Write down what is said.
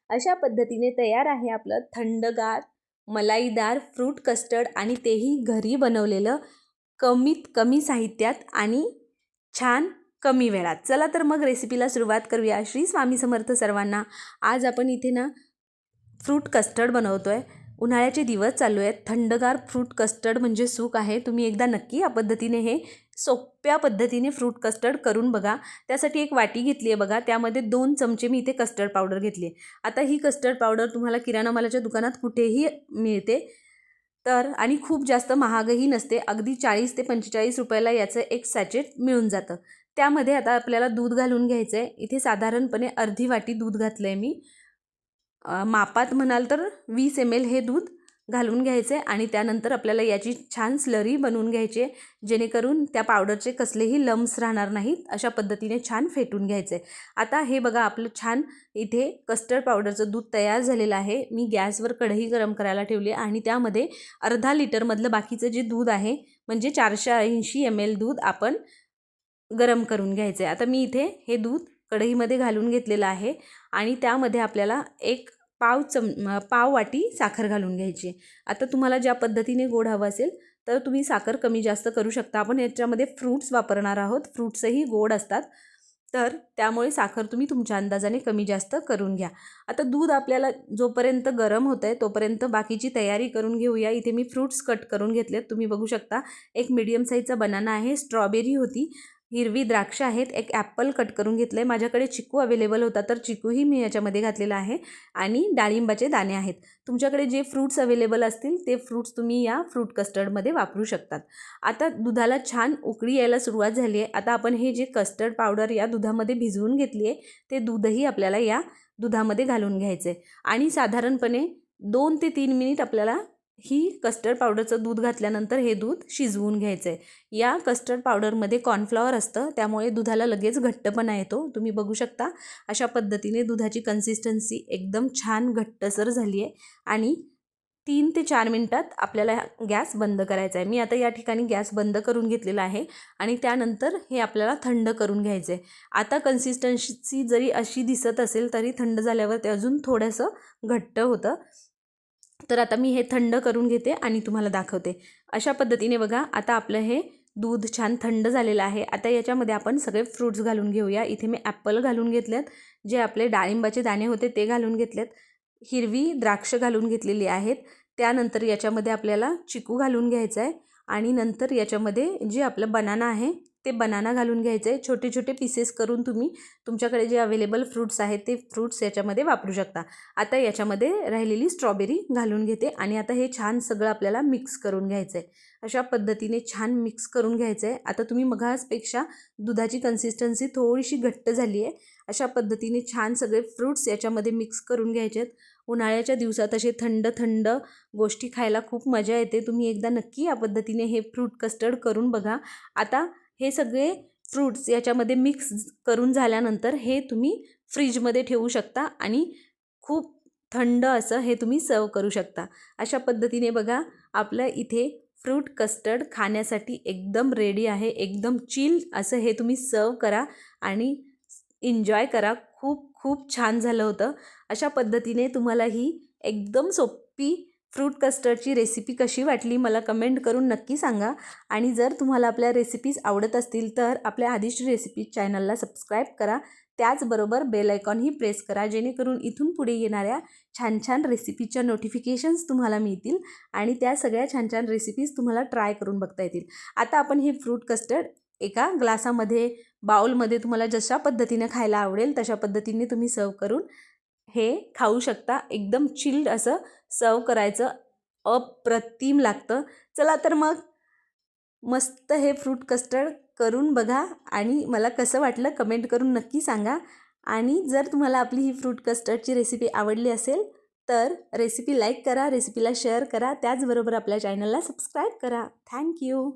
अशा पद्धतीने तयार आहे आपलं थंडगार मलाईदार फ्रूट कस्टर्ड आणि तेही घरी बनवलेलं कमीत कमी साहित्यात आणि छान कमी वेळात. चला तर मग रेसिपीला सुरुवात करूया. श्री स्वामी समर्थ सर्वांना. आज आपण इथे ना फ्रूट कस्टर्ड बनवतो आहे. उन्हाळ्याचे दिवस चालू आहेत. थंडगार फ्रूट कस्टर्ड म्हणजे सुख आहे. तुम्ही एकदा नक्की या पद्धतीने हे सोप्या पद्धतीने फ्रूट कस्टर्ड करून बघा. त्यासाठी एक वाटी घेतली आहे बघा, त्यामध्ये 2 चमचे मी इथे कस्टर्ड पावडर घेतली आहे. आता ही कस्टर्ड पावडर तुम्हाला किराणा मालाच्या दुकानात कुठेही मिळते, तर आणि खूप जास्त महागही नसते. अगदी 40 ते 45 रुपयाला याचं एक सॅचेट मिळून जातं. त्यामध्ये आता आपल्याला दूध घालून घ्यायचं आहे. इथे साधारणपणे अर्धी वाटी दूध घातलं आहे मी. मापात म्हणाल तर 20 ml हे दूध घालून घ्यायचे आणि त्यानंतर आपल्याला याची छान स्लरी बनवून घ्यायची आहे, जेणेकरून त्या पावडरचे कसलेही लम्स राहणार नाहीत. अशा पद्धतीने छान फेटून घ्यायचे. आता हे बघा आपलं छान इथे कस्टर्ड पावडरचं दूध तयार झालेलं आहे. मी गॅसवर कढई गरम करायला ठेवली आणि त्यामध्ये अर्धा लिटरमधलं बाकीचं जे दूध आहे म्हणजे 480 ml दूध आपण गरम करून घ्यायचं आहे. आता मी इथे हे दूध कढईमध्ये घालून घेतलेलं आहे आणि त्यामध्ये आपल्याला एक पाव वाटी साखर घालून घ्यायची. आता तुम्हाला ज्या पद्धतीने गोड हवं असेल तर तुम्ही साखर कमी जास्त करू शकता. आपण याच्यामध्ये फ्रूट्स वापरणार आहोत. फ्रूट्सही गोड असतात, तर त्यामुळे साखर तुम्ही तुमच्या अंदाजाने कमी जास्त करून घ्या. आता दूध आपल्याला जोपर्यंत गरम होतं आहे तोपर्यंत बाकीची तयारी करून घेऊया. इथे मी फ्रूट्स कट करून घेतलेत. तुम्ही बघू शकता एक मीडियम साईजचा बनाना आहे, स्ट्रॉबेरी होती, हिरवी द्राक्ष आहेत, एक ॲपल कट करून घेतलं आहे. माझ्याकडे चिकू अवेलेबल होता तर चिकूही मी याच्यामध्ये घातलेला आहे आणि डाळिंबाचे दाणे आहेत. तुमच्याकडे जे फ्रूट्स अवेलेबल असतील ते फ्रूट्स तुम्ही या फ्रूट कस्टर्डमध्ये वापरू शकतात. आता दुधाला छान उकळी यायला सुरुवात झाली आहे. आता आपण हे जे कस्टर्ड पावडर या दुधामध्ये भिजवून घेतली आहे ते दूधही आपल्याला या दुधामध्ये घालून घ्यायचं आहे आणि साधारणपणे 2 ते 3 मिनिट आपल्याला ही कस्टर्ड पावडरचं दूध घातल्यानंतर हे दूध शिजवून घ्यायचं आहे. या कस्टर्ड पावडरमध्ये कॉर्नफ्लॉवर असतं, त्यामुळे दुधाला लगेच घट्टपणा येतो. तुम्ही बघू शकता अशा पद्धतीने दुधाची कन्सिस्टन्सी एकदम छान घट्टसर झाली आहे आणि 3 ते 4 मिनटात आपल्याला गॅस बंद करायचा आहे. मी आता या ठिकाणी गॅस बंद करून घेतलेला आहे आणि त्यानंतर हे आपल्याला थंड करून घ्यायचं आहे. आता कन्सिस्टन्सी जरी अशी दिसत असेल तरी थंड झाल्यावर ते अजून थोडंसं घट्ट होतं. तर आता मी हे थंड करून घेते आणि तुम्हाला दाखवते. अशा पद्धतीने बघा आता आपलं हे दूध छान थंड झालेलं आहे. आता याच्यामध्ये आपण सगळे फ्रूट्स घालून घेऊया. इथे मी ॲपल घालून घेतलेत, जे आपले डाळिंबाचे दाणे होते ते घालून घेतलेत, हिरवी द्राक्ष घालून घेतलेली आहेत. त्यानंतर याच्यामध्ये आपल्याला चिकू घालून घ्यायचं आहे आणि नंतर याच्यामध्ये जे आपलं बनाना आहे ते बनाना घालून घ्यायचं आहे. छोटे छोटे पीसेस करून तुम्ही तुमच्याकडे जे अवेलेबल फ्रूट्स आहेत ते फ्रूट्स याच्यामध्ये वापरू शकता. आता याच्यामध्ये राहिलेली स्ट्रॉबेरी घालून घेते आणि आता हे छान सगळं आपल्याला मिक्स करून घ्यायचं आहे. अशा पद्धतीने छान मिक्स करून घ्यायचं आहे. आता तुम्ही मगाचपेक्षा दुधाची कन्सिस्टन्सी थोडीशी घट्ट झाली आहे. अशा पद्धतीने छान सगळे फ्रूट्स याच्यामध्ये मिक्स करून घ्यायचे आहेत. उन्हाळ्याच्या दिवसात असे थंड थंड गोष्टी खायला खूप मजा येते. तुम्ही एकदा नक्की या पद्धतीने हे फ्रूट कस्टर्ड करून बघा. आता हे सगळे फ्रूट्स याच्यामध्ये मिक्स करून झाल्यानंतर हे तुम्ही फ्रीजमध्ये ठेवू शकता आणि खूप थंड असं हे तुम्ही सर्व करू शकता. अशा पद्धतीने बघा आपलं इथे फ्रूट कस्टर्ड खाण्यासाठी एकदम रेडी आहे. एकदम चिल असं हे तुम्ही सर्व करा आणि एन्जॉय करा. खूप खूप छान झालं होतं. अशा पद्धतीने तुम्हाला ही एकदम सोपी फ्रूट कस्टर्डची रेसिपी कशी वाटली मला कमेंट करून नक्की सांगा. आणि जर तुम्हाला आपल्या रेसिपीज आवडत असतील तर आपल्या आदिश्री रेसिपीज चॅनलला सबस्क्राईब करा. त्याचबरोबर बेल आयकॉनही प्रेस करा, जेणेकरून इथून पुढे येणाऱ्या छान छान रेसिपीच्या नोटिफिकेशन्स तुम्हाला मिळतील आणि त्या सगळ्या छान छान रेसिपीज तुम्हाला ट्राय करून बघता येतील. आता आपण हे फ्रूट कस्टर्ड एका ग्लासामध्ये बाउलमध्ये तुम्हाला जशा पद्धतीने खायला आवडेल तशा पद्धतीने तुम्ही सर्व करून हे खाऊ शकता. एकदम चिल्ड असं सर्व करायचं, अप्रतिम लागतं. चला तर मग मस्त हे फ्रूट कस्टर्ड करून बघा आणि मला कसं वाटलं कमेंट करून नक्की सांगा. आणि जर तुम्हाला आपली ही फ्रूट कस्टर्डची रेसिपी आवडली असेल तर रेसिपी लाईक करा, रेसिपीला शेअर करा, त्याचबरोबर आपल्या चॅनलला सबस्क्राईब करा. थँक्यू.